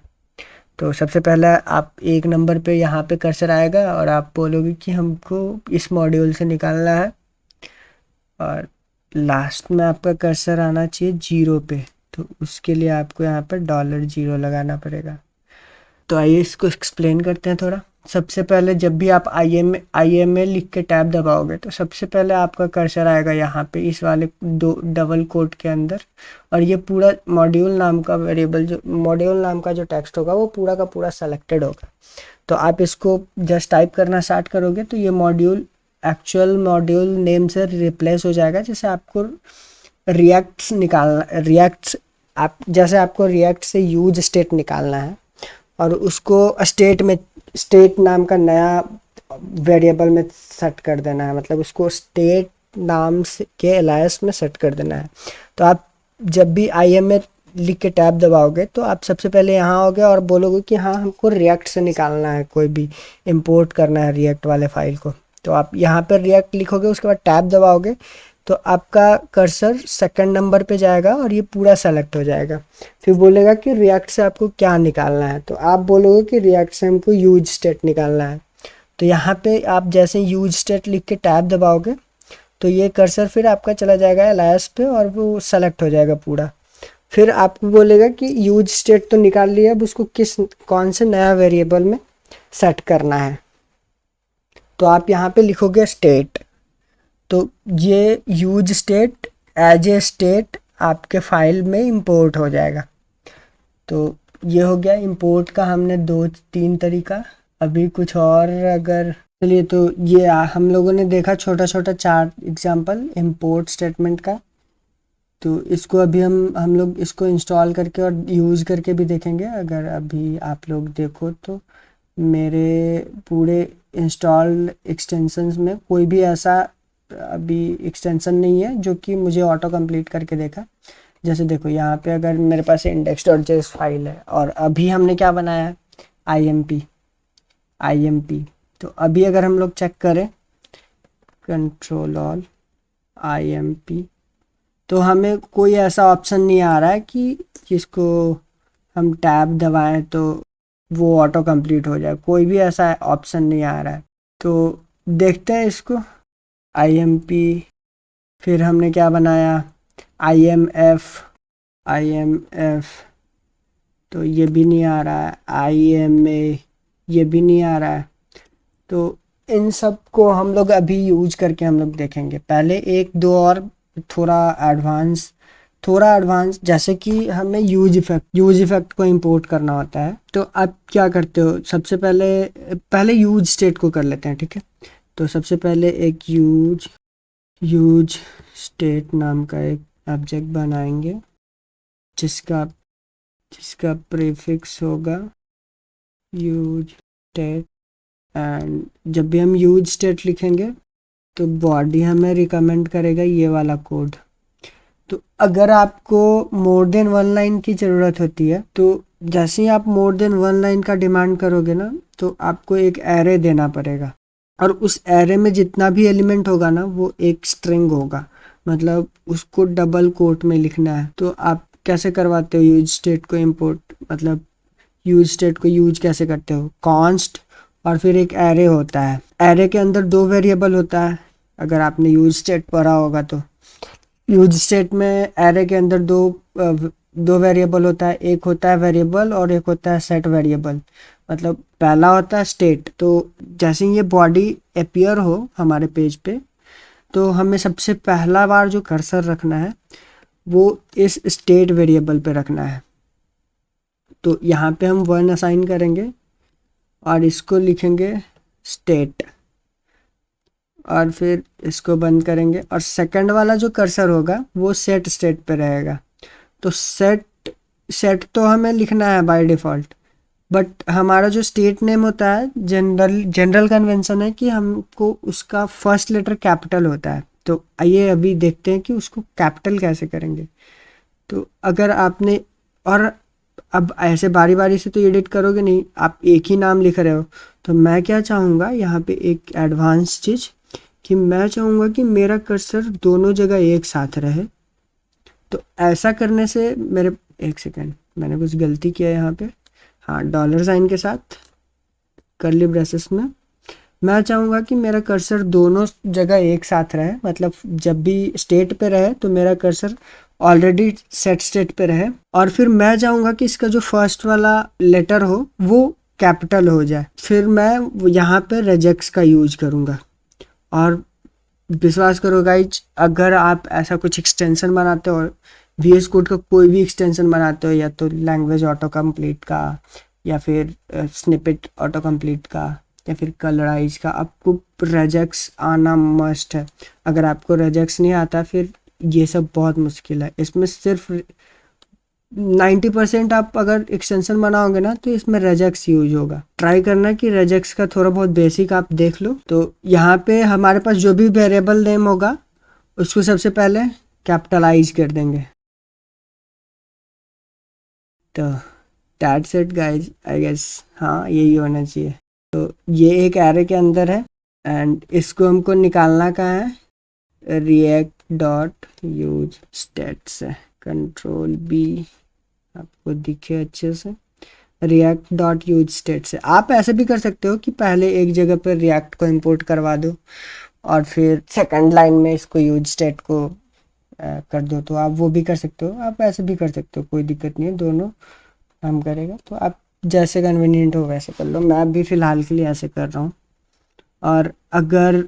तो सबसे पहले आप एक नंबर पे यहाँ पे कर्सर आएगा, और आप बोलोगे कि हमको इस मॉड्यूल से निकालना है, और लास्ट में आपका कर्सर आना चाहिए 0 पे, तो उसके लिए आपको यहाँ पर $0 लगाना पड़ेगा। तो आइए इसको एक्सप्लेन करते हैं थोड़ा। सबसे पहले जब भी आप IMA लिख के टैब दबाओगे, तो सबसे पहले आपका कर्सर आएगा यहाँ पे इस वाले दो डबल कोट के अंदर, और ये पूरा मॉड्यूल नाम का वेरिएबल, जो मॉड्यूल नाम का जो टेक्स्ट होगा वो पूरा का पूरा सेलेक्टेड होगा। तो आप इसको जस्ट टाइप करना स्टार्ट करोगे, तो ये मॉड्यूल एक्चुअल मॉड्यूल नेम से रिप्लेस हो जाएगा। जैसे आपको जैसे आपको रिएक्ट से यूज स्टेट निकालना है, और उसको स्टेट नाम का नया वेरिएबल में सेट कर देना है, मतलब उसको स्टेट नाम से के एलायस में सेट कर देना है। तो आप जब भी IMA लिख के टैब दबाओगे तो आप सबसे पहले यहाँ आओगे और बोलोगे कि हाँ हमको रिएक्ट से निकालना है, कोई भी इंपोर्ट करना है रिएक्ट वाले फाइल को। तो आप यहाँ पर रिएक्ट लिखोगे, उसके बाद टैब दबाओगे तो आपका कर्सर सेकंड नंबर पे जाएगा और ये पूरा सेलेक्ट हो जाएगा। फिर बोलेगा कि रिएक्ट से आपको क्या निकालना है, तो आप बोलोगे कि रिएक्ट से हमको यूज स्टेट निकालना है। तो यहाँ पे आप जैसे यूज स्टेट लिख के टैब दबाओगे तो ये कर्सर फिर आपका चला जाएगा एलायस पे और वो सेलेक्ट हो जाएगा पूरा। फिर आपको बोलेगा कि यूज स्टेट तो निकाल लिया, अब उसको कौन से नया वेरिएबल में सेट करना है। तो आप यहाँ पे लिखोगे स्टेट, तो ये use state as a state आपके फाइल में इंपोर्ट हो जाएगा। तो ये हो गया इंपोर्ट का, हमने 2-3 तरीका। अभी कुछ और अगर चलिए, तो ये हम लोगों ने देखा छोटा छोटा 4 एग्जांपल इंपोर्ट स्टेटमेंट का। तो इसको अभी हम लोग इसको इंस्टॉल करके और यूज़ करके भी देखेंगे। अगर अभी आप लोग देखो तो मेरे पूरे इंस्टॉल्ड एक्सटेंशंस में कोई भी ऐसा अभी एक्सटेंशन नहीं है जो कि मुझे ऑटो कंप्लीट करके देखा। जैसे देखो यहाँ पे अगर मेरे पास index.js फाइल है और अभी हमने क्या बनाया है, IMP। तो अभी अगर हम लोग चेक करें कंट्रोल ऑल IMP, तो हमें कोई ऐसा ऑप्शन नहीं आ रहा है कि जिसको हम टैब दबाएं तो वो ऑटो कंप्लीट हो जाए, कोई भी ऐसा ऑप्शन नहीं आ रहा है। तो देखते हैं इसको IMP। फिर हमने क्या बनाया IMF, तो ये भी नहीं आ रहा है। IMA, ये भी नहीं आ रहा है। तो इन सब को हम लोग अभी यूज करके हम लोग देखेंगे। पहले 1-2 और थोड़ा एडवांस जैसे कि हमें यूज इफेक्ट को इंपोर्ट करना होता है। तो आप क्या करते हो, सबसे पहले यूज स्टेट को कर लेते हैं, ठीक है। तो सबसे पहले एक यूज स्टेट नाम का एक ऑब्जेक्ट बनाएंगे जिसका प्रीफिक्स होगा यूज स्टेट। एंड जब भी हम यूज स्टेट लिखेंगे तो बॉडी हमें रिकमेंड करेगा ये वाला कोड। तो अगर आपको मोर देन 1 लाइन की ज़रूरत होती है तो जैसे ही आप मोर देन 1 लाइन का डिमांड करोगे ना, तो आपको एक एरे देना पड़ेगा और उस एरे में जितना भी एलिमेंट होगा ना वो एक स्ट्रिंग होगा, मतलब उसको डबल कोट में लिखना है। तो आप कैसे करवाते हो यूज स्टेट को इंपोर्ट, मतलब यूज स्टेट को यूज कैसे करते हो, कॉन्स्ट और फिर एक एरे होता है। एरे के अंदर 2 वेरिएबल होता है, अगर आपने यूज स्टेट पढ़ा होगा तो। यूज स्टेट में एरे के अंदर दो वेरिएबल होता है, एक होता है वेरिएबल और एक होता है सेट वेरिएबल। मतलब पहला होता है स्टेट, तो जैसे ही ये बॉडी अपीयर हो हमारे पेज पे तो हमें सबसे पहला बार जो कर्सर रखना है वो इस स्टेट वेरिएबल पे रखना है। तो यहाँ पे हम 1 असाइन करेंगे और इसको लिखेंगे स्टेट और फिर इसको बंद करेंगे। और सेकंड वाला जो कर्सर होगा वो सेट स्टेट पे रहेगा। तो सेट तो हमें लिखना है बाय डिफ़ॉल्ट, बट हमारा जो स्टेट नेम होता है जनरल कन्वेंशन है कि हमको उसका फर्स्ट लेटर कैपिटल होता है। तो आइए अभी देखते हैं कि उसको कैपिटल कैसे करेंगे। तो अगर आपने, और अब ऐसे बारी बारी से तो एडिट करोगे नहीं, आप एक ही नाम लिख रहे हो। तो मैं क्या चाहूँगा यहाँ पे एक एडवांस चीज़ कि मैं चाहूँगा कि मेरा कर्सर दोनों जगह एक साथ रहे। तो ऐसा करने से मेरे, एक सेकेंड, मैंने कुछ गलती किया है यहाँ पे। हाँ, डॉलर साइन के साथ कर्ली ब्रेसेस में मैं चाहूँगा कि मेरा कर्सर दोनों जगह एक साथ रहे, मतलब जब भी स्टेट पे रहे तो मेरा कर्सर ऑलरेडी सेट स्टेट पे रहे। और फिर मैं चाहूँगा कि इसका जो फर्स्ट वाला लेटर हो वो कैपिटल हो जाए। फिर मैं यहाँ पे रेजेक्स का यूज करूँगा। और विश्वास करो गाइज, अगर आप ऐसा कुछ एक्सटेंशन बनाते हो, VS कोड का कोई भी एक्सटेंशन बनाते हो, या तो लैंग्वेज ऑटो कंप्लीट का या फिर स्निपेट ऑटो कंप्लीट का या फिर कलराइज का, आपको रेजेक्स आना मस्ट है। अगर आपको रेजेक्स नहीं आता फिर ये सब बहुत मुश्किल है। इसमें सिर्फ 90% आप अगर एक्सटेंशन बनाओगे ना तो इसमें रेजेक्स यूज होगा। ट्राई करना कि रेजेक्स का थोड़ा बहुत बेसिक आप देख लो। तो यहाँ पे हमारे पास जो भी वेरिएबल नेम होगा उसको सबसे पहले कैपिटलाइज कर देंगे। तो that's it guys, I guess हाँ यही होना चाहिए। तो ये एक एरे के अंदर है एंड इसको हमको निकालना कहाँ है, रिएक्ट डॉट यूज स्टेट्स है, कंट्रोल बी आपको दिखे अच्छे से, रिएक्ट डॉट यूज स्टेट से। आप ऐसे भी कर सकते हो कि पहले एक जगह पर रिएक्ट को इंपोर्ट करवा दो और फिर सेकंड लाइन में इसको यूज स्टेट को कर दो, तो आप वो भी कर सकते हो, आप ऐसे भी कर सकते हो, कोई दिक्कत नहीं है, दोनों काम करेगा। तो आप जैसे कन्वीनियंट हो वैसे कर लो, मैं भी फ़िलहाल के लिए ऐसे कर रहा हूँ। और अगर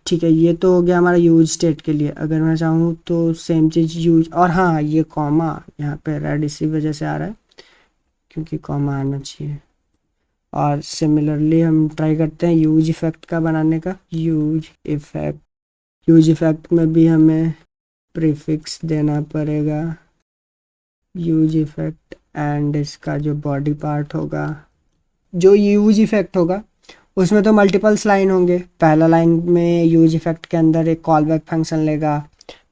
ठीक है, ये तो हो गया हमारा यूज स्टेट के लिए। अगर मैं चाहूँ तो सेम चीज़ यूज, और हाँ ये कॉमा यहाँ पे रेड इसी वजह से आ रहा है क्योंकि कॉमा आना चाहिए। और सिमिलरली हम ट्राई करते हैं यूज इफ़ेक्ट का बनाने का, यूज इफ़ेक्ट में भी हमें प्रीफिक्स देना पड़ेगा यूज इफ़ेक्ट, एंड इसका जो बॉडी पार्ट होगा, जो यूज इफ़ेक्ट होगा उसमें तो मल्टीपल्स लाइन होंगे। पहला लाइन में यूज इफ़ेक्ट के अंदर एक कॉल बैक फंक्शन लेगा,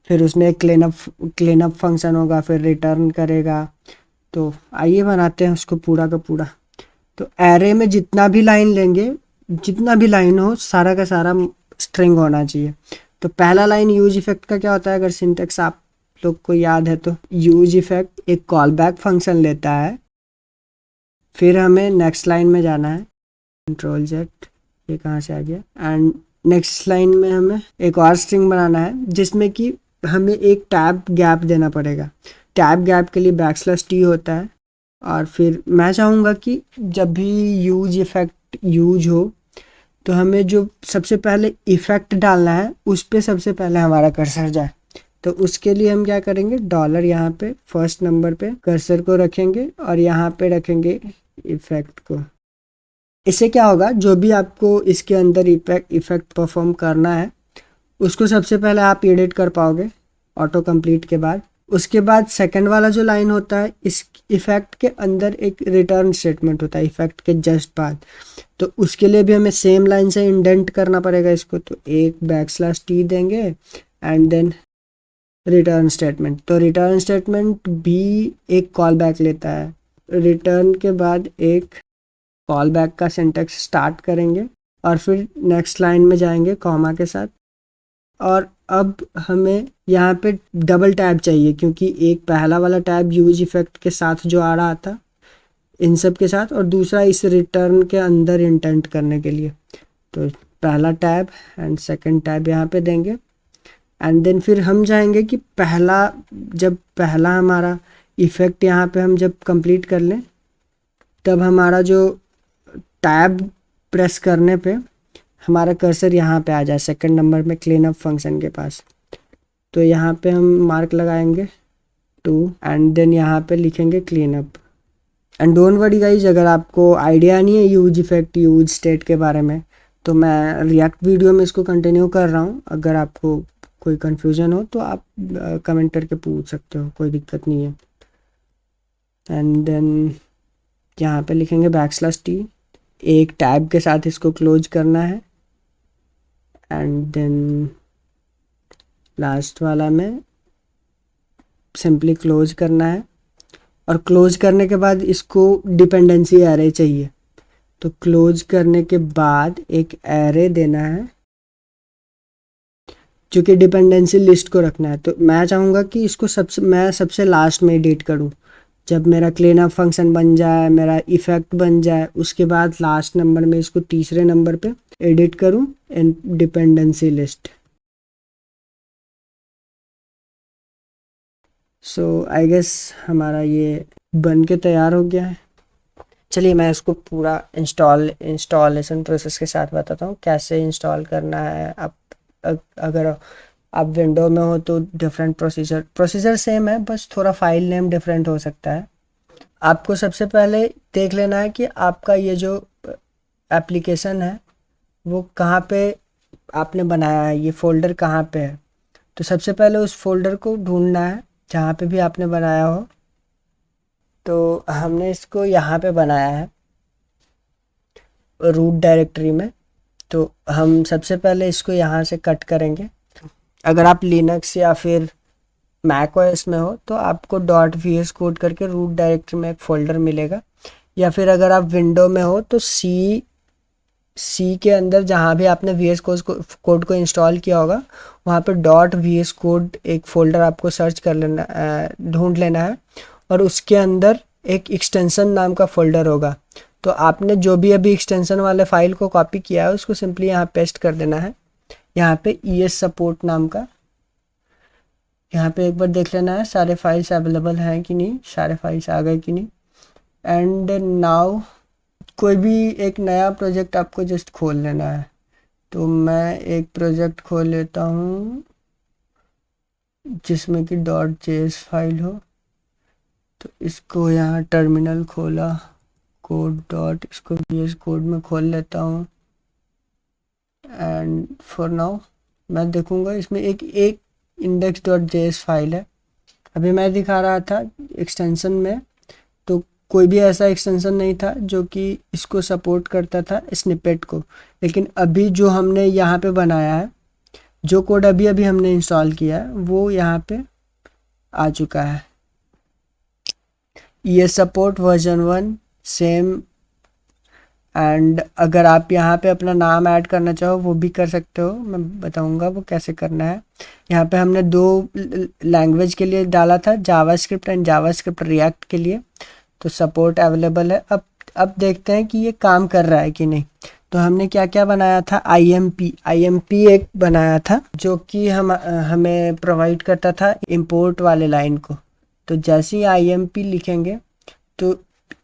फिर उसमें एक क्लीनअप फंक्शन होगा, फिर रिटर्न करेगा। तो आइए बनाते हैं उसको पूरा का पूरा। तो एरे में जितना भी लाइन लेंगे, जितना भी लाइन हो, सारा का सारा स्ट्रिंग होना चाहिए। तो पहला लाइन यूज इफ़ेक्ट का क्या होता है, अगर सिंटेक्स आप लोग को याद है तो, यूज इफ़ेक्ट एक कॉल बैक फंक्शन लेता है, फिर हमें नेक्स्ट लाइन में जाना है, कंट्रोल जेड, ये कहाँ से आ गया, एंड नेक्स्ट लाइन में हमें एक और स्ट्रिंग बनाना है जिसमें कि हमें एक टैब गैप देना पड़ेगा। टैब गैप के लिए \t होता है। और फिर मैं चाहूँगा कि जब भी यूज इफ़ेक्ट यूज हो तो हमें जो सबसे पहले इफ़ेक्ट डालना है उस पे सबसे पहले हमारा कर्सर जाए। तो उसके लिए हम क्या करेंगे, डॉलर यहाँ पे फर्स्ट नंबर पे कर्सर को रखेंगे और यहाँ पे रखेंगे इफ़ेक्ट को। इससे क्या होगा, जो भी आपको इसके अंदर इफ़ेक्ट परफॉर्म करना है उसको सबसे पहले आप एडिट कर पाओगे ऑटो कंप्लीट के बाद। उसके बाद सेकंड वाला जो लाइन होता है, इस इफ़ेक्ट के अंदर एक रिटर्न स्टेटमेंट होता है इफ़ेक्ट के जस्ट बाद। तो उसके लिए भी हमें सेम लाइन से इंडेंट करना पड़ेगा इसको। तो एक \t देंगे एंड देन रिटर्न स्टेटमेंट। तो रिटर्न स्टेटमेंट भी एक कॉल बैक लेता है। रिटर्न के बाद एक कॉल बैक का सिंटेक्स स्टार्ट करेंगे और फिर नेक्स्ट लाइन में जाएंगे कॉमा के साथ। और अब हमें यहाँ पे डबल टैब चाहिए क्योंकि एक पहला वाला टैब यूज इफ़ेक्ट के साथ जो आ रहा था इन सब के साथ, और दूसरा इस रिटर्न के अंदर इंटेंट करने के लिए। तो पहला टैब एंड सेकंड टैब यहाँ पे देंगे एंड देन फिर हम जाएंगे कि जब पहला हमारा इफ़ेक्ट यहाँ पे हम जब कंप्लीट कर लें तब हमारा जो टैब प्रेस करने पे हमारा कर्सर यहाँ पे आ जाए सेकंड नंबर में क्लीनअप फंक्शन के पास। तो यहाँ पे हम मार्क लगाएंगे 2 एंड देन यहाँ पे लिखेंगे cleanup. And don't worry guys, अगर आपको आइडिया नहीं है यूज इफ़ेक्ट यूज स्टेट के बारे में तो मैं रिएक्ट वीडियो में इसको कंटिन्यू कर रहा हूँ। अगर आपको कोई कन्फ्यूज़न हो तो आप कमेंट करके पूछ सकते हो, कोई दिक्कत नहीं है। एंड देन यहाँ पे लिखेंगे \t, एक टैब के साथ इसको क्लोज करना है एंड देन लास्ट वाला में सिंपली क्लोज करना है। और क्लोज करने के बाद इसको डिपेंडेंसी एरे चाहिए, तो क्लोज करने के बाद एक एरे देना है जो कि डिपेंडेंसी लिस्ट को रखना है। तो मैं चाहूँगा कि इसको मैं सबसे लास्ट में एडिट करूँ, जब मेरा क्लीनअप फंक्शन बन जाए, मेरा इफ़ेक्ट बन जाए, उसके बाद लास्ट नंबर में इसको तीसरे नंबर पे एडिट करूँ in dependency list. So I guess हमारा ये बन के तैयार हो गया है। चलिए मैं इसको पूरा इंस्टॉलेशन प्रोसेस के साथ बताता हूँ कैसे इंस्टॉल करना है। आप अगर आप विंडो में हो तो डिफरेंट प्रोसीजर सेम है, बस थोड़ा फाइल नेम डिफरेंट हो सकता है। आपको सबसे पहले देख लेना है कि आपका ये जो एप्लीकेशन है वो कहाँ पे आपने बनाया है, ये फ़ोल्डर कहाँ पे है। तो सबसे पहले उस फोल्डर को ढूंढना है जहाँ पे भी आपने बनाया हो। तो हमने इसको यहाँ पे बनाया है रूट डायरेक्टरी में। तो हम सबसे पहले इसको यहाँ से कट करेंगे। अगर आप लिनक्स या फिर मैक ओएस में हो तो आपको डॉट वी एस कोड करके रूट डायरेक्टरी में एक फोल्डर मिलेगा, या फिर अगर आप विंडो में हो तो सी के अंदर जहाँ भी आपने वी एस कोड को इंस्टॉल किया होगा वहाँ पे डॉट वी एस कोड एक फ़ोल्डर आपको सर्च कर लेना, ढूंढ लेना है, और उसके अंदर एक एक्सटेंशन नाम का फ़ोल्डर होगा। तो आपने जो भी अभी एक्सटेंशन वाले फाइल को कॉपी किया है उसको सिंपली यहाँ पेस्ट कर देना है, यहाँ पे ES सपोर्ट नाम का। यहाँ पे एक बार देख लेना है सारे फाइल्स अवेलेबल हैं कि नहीं, सारे फाइल्स आ गए कि नहीं। एंड नाउ कोई भी एक नया प्रोजेक्ट आपको जस्ट खोल लेना है। तो मैं एक प्रोजेक्ट खोल लेता हूँ जिसमें कि .js फाइल हो। तो इसको यहाँ टर्मिनल खोला, कोड डॉट, इसको VS कोड में खोल लेता हूँ। एंड फॉर नाउ मैं देखूँगा इसमें एक index.js फाइल है। अभी मैं दिखा रहा था एक्सटेंशन में, तो कोई भी ऐसा एक्सटेंशन नहीं था जो कि इसको सपोर्ट करता था स्निपेट को। लेकिन अभी जो हमने यहाँ पे बनाया है, जो कोड अभी अभी हमने इंस्टॉल किया है वो यहाँ पे आ चुका है। ये सपोर्ट वर्जन 1 सेम। एंड अगर आप यहाँ पे अपना नाम ऐड करना चाहो वो भी कर सकते हो, मैं बताऊँगा वो कैसे करना है। यहाँ पे हमने 2 लैंग्वेज के लिए डाला था, जावास्क्रिप्ट एंड जावास्क्रिप्ट रिएक्ट के लिए। तो सपोर्ट अवेलेबल है। अब देखते हैं कि ये काम कर रहा है कि नहीं। तो हमने क्या क्या बनाया था, IMP एक बनाया था जो कि हमें प्रोवाइड करता था इंपोर्ट वाले लाइन को। तो जैसे ही IMP लिखेंगे तो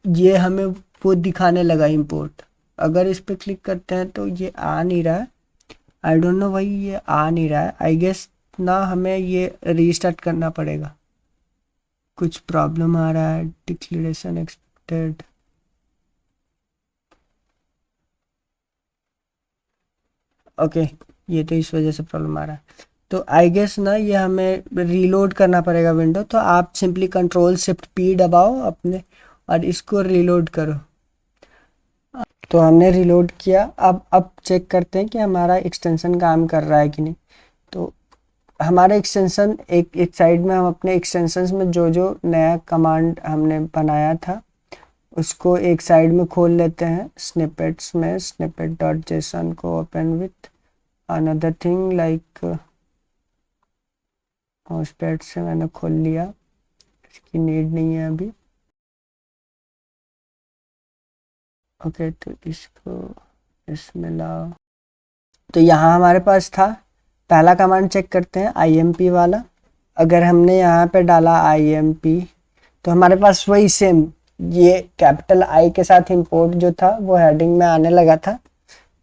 ये हमें वो दिखाने लगा इंपोर्ट। अगर इस पर क्लिक करते हैं तो ये आ नहीं रहा है, आई डोंट नो भाई ये आ नहीं रहा है। आई गेस ना हमें ये रीस्टार्ट करना पड़ेगा, कुछ प्रॉब्लम आ रहा है। डिक्लेरेशन एक्सपेक्टेड, ओके, ये तो इस वजह से प्रॉब्लम आ रहा है। तो आई गेस ना ये हमें रीलोड करना पड़ेगा विंडो। तो आप सिंपली Ctrl+Shift+P दबाओ अपने और इसको रीलोड करो। तो हमने रीलोड किया। अब चेक करते हैं कि हमारा एक्सटेंशन काम कर रहा है कि नहीं। तो हमारा एक्सटेंशन एक साइड में, हम अपने एक्सटेंशंस में जो जो नया कमांड हमने बनाया था उसको एक साइड में खोल लेते हैं। स्निपेट्स में snippet.json को open with another thing like mousepad से मैंने खोल लिया, इसकी नीड नहीं है अभी। ओके, तो इसको इसमें लाओ। तो यहाँ हमारे पास था पहला कमांड, चेक करते हैं IMP वाला। अगर हमने यहाँ पे डाला IMP तो हमारे पास वही सेम ये कैपिटल I के साथ इंपोर्ट जो था वो हेडिंग में आने लगा था।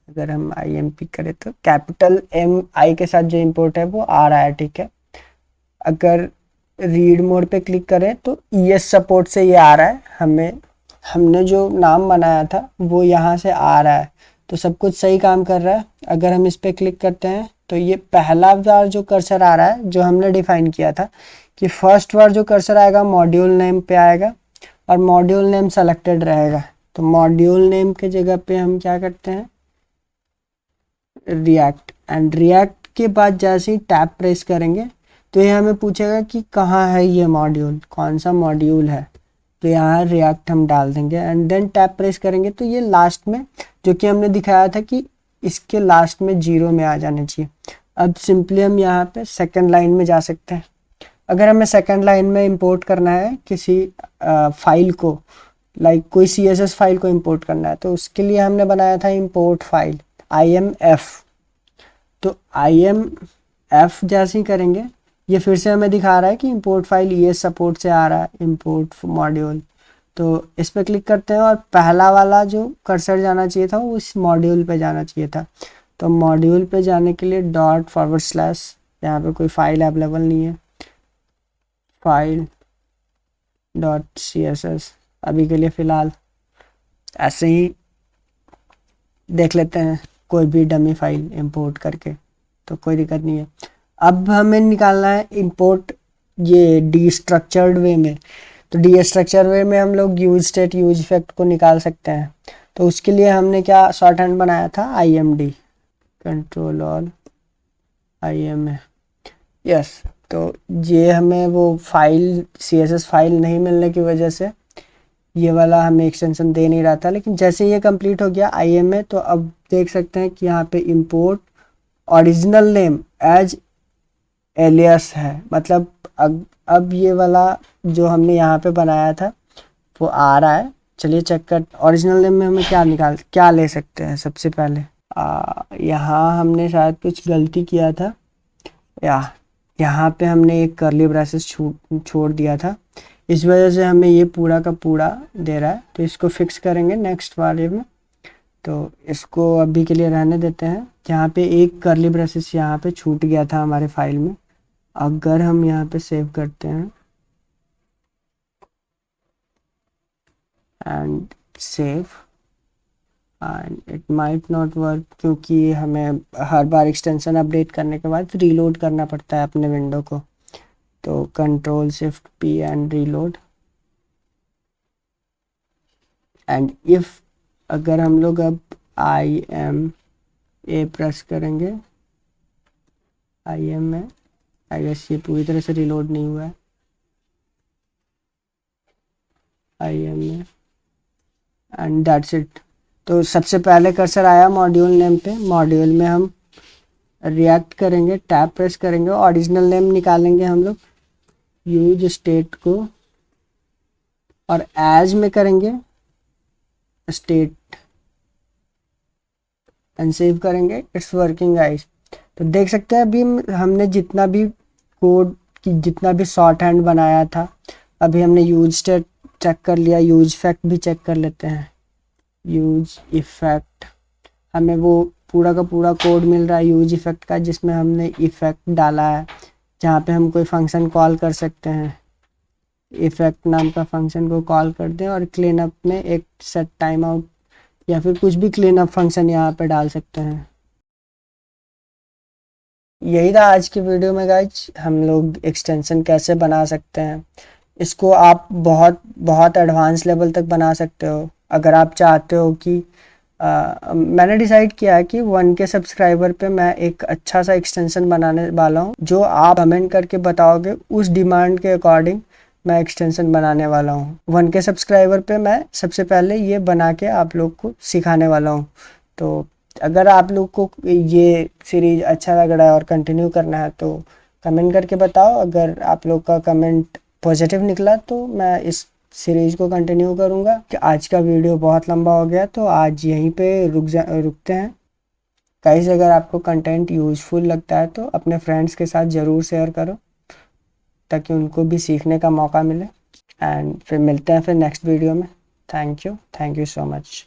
अगर हम IMP करें तो कैपिटल MI के साथ जो इंपोर्ट है वो आ रहा है, ठीक है। अगर रीड मोड पे क्लिक करें तो ES सपोर्ट से ये आ रहा है, हमने जो नाम बनाया था वो यहाँ से आ रहा है। तो सब कुछ सही काम कर रहा है। अगर हम इस पर क्लिक करते हैं तो ये पहला बार जो कर्सर आ रहा है जो हमने डिफाइन किया था कि फर्स्ट बार जो कर्सर आएगा मॉड्यूल नेम पे आएगा और मॉड्यूल नेम सेलेक्टेड रहेगा। तो मॉड्यूल नेम के जगह पे हम क्या करते हैं, रिएक्ट। एंड रिएक्ट के बाद जैसे ही टैब प्रेस करेंगे तो ये हमें पूछेगा कि कहाँ है ये मॉड्यूल, कौन सा मॉड्यूल है। तो यहाँ रिएक्ट हम डाल देंगे एंड देन टैब प्रेस करेंगे तो ये लास्ट में जो कि हमने दिखाया था कि इसके लास्ट में 0 में आ जाना चाहिए। अब सिंपली हम यहाँ पे सेकंड लाइन में जा सकते हैं। अगर हमें सेकंड लाइन में इंपोर्ट करना है किसी फाइल को, लाइक कोई CSS फाइल को इंपोर्ट करना है, तो उसके लिए हमने बनाया था इंपोर्ट फाइल IMF। तो IMF जैसे ही करेंगे ये फिर से हमें दिखा रहा है कि इंपोर्ट फाइल ES सपोर्ट से आ रहा है, इंपोर्ट मॉड्यूल। तो इस पर क्लिक करते हैं और पहला वाला जो कर्सर जाना चाहिए था वो इस मॉड्यूल पे जाना चाहिए था। तो मॉड्यूल पे जाने के लिए ./, यहाँ पे कोई फाइल अवेलेबल नहीं है, फाइल .css अभी के लिए फ़िलहाल ऐसे ही देख लेते हैं कोई भी डमी फाइल इंपोर्ट करके, तो कोई दिक्कत नहीं है। अब हमें निकालना है इंपोर्ट ये डीस्ट्रक्चर्ड वे में। तो डीस्ट्रक्चर वे में हम लोग यूज स्टेट यूज इफेक्ट को निकाल सकते हैं। तो उसके लिए हमने क्या शॉर्ट हैंड बनाया था, IMD, Ctrl+Alt IMA, यस। तो ये हमें वो फाइल CSS फाइल नहीं मिलने की वजह से ये वाला हमें एक्सटेंशन दे नहीं रहा था, लेकिन जैसे ये कंप्लीट हो गया IM में, तो अब देख सकते हैं कि यहाँ पे import original name as alias है। मतलब अब ये वाला जो हमने यहाँ पे बनाया था वो आ रहा है। चलिए चेक कर, ओरिजिनल नेम में हमें क्या ले सकते हैं। सबसे पहले यहाँ हमने शायद कुछ गलती किया था, या यहाँ पे हमने एक कर्ली ब्रेसेस छोड़ दिया था, इस वजह से हमें ये पूरा का पूरा दे रहा है। तो इसको फिक्स करेंगे नेक्स्ट वाले में। तो इसको अभी के लिए रहने देते हैं। यहाँ पे एक कर्ली ब्रेसेस यहाँ पे छूट गया था हमारे फाइल में। अगर हम यहाँ पे सेव करते हैं and save, and it might not work, क्योंकि हमें हर बार एक्सटेंशन अपडेट करने के बाद रीलोड करना पड़ता है अपने विंडो को। तो Ctrl+Shift+P and reload. And if अगर हम लोग अब IMA प्रेस करेंगे, IM में आई गेस ये पूरी तरह से रीलोड नहीं हुआ है। IM में एंड दैट्स इट। तो सबसे पहले कर्सर आया मॉड्यूल नेम पे। मॉड्यूल में हम रिएक्ट करेंगे, टैब प्रेस करेंगे, ओरिजिनल नेम निकालेंगे हम लोग, यूज स्टेट को, और एज में करेंगे स्टेट एंड सेव करेंगे। It's working guys. तो देख सकते हैं अभी हमने जितना भी कोड की जितना भी शॉर्ट हैंड बनाया था, अभी हमने यूज स्टेट चेक कर लिया, यूज इफेक्ट भी चेक कर लेते हैं। यूज इफेक्ट, हमें वो पूरा का पूरा कोड मिल रहा है यूज इफेक्ट का, जिसमें हमने इफेक्ट डाला है जहाँ पे हम कोई फंक्शन कॉल कर सकते हैं। इफेक्ट नाम का फंक्शन को कॉल कर दें और क्लीन अप में एक सेट टाइम आउट या फिर कुछ भी क्लीन अप फंक्शन यहाँ पे डाल सकते हैं। यही था आज की वीडियो में गाइज, हम लोग एक्सटेंशन कैसे बना सकते हैं। इसको आप बहुत बहुत एडवांस लेवल तक बना सकते हो अगर आप चाहते हो कि मैंने डिसाइड किया है कि 1K सब्सक्राइबर पे मैं एक अच्छा सा एक्सटेंशन बनाने वाला हूँ। जो आप कमेंट करके बताओगे उस डिमांड के अकॉर्डिंग मैं एक्सटेंशन बनाने वाला हूँ। 1K सब्सक्राइबर पे मैं सबसे पहले ये बना के आप लोग को सिखाने वाला हूँ। तो अगर आप लोग को ये सीरीज अच्छा लग रहा है और कंटिन्यू करना है तो कमेंट करके बताओ। अगर आप लोग का कमेंट पॉजिटिव निकला तो मैं इस सीरीज को कंटिन्यू करूँगा। कि आज का वीडियो बहुत लंबा हो गया तो आज यहीं पे रुकते हैं। गाइस अगर आपको कंटेंट यूजफुल लगता है तो अपने फ्रेंड्स के साथ ज़रूर शेयर करो ताकि उनको भी सीखने का मौका मिले। एंड फिर मिलते हैं फिर नेक्स्ट वीडियो में। Thank you so much.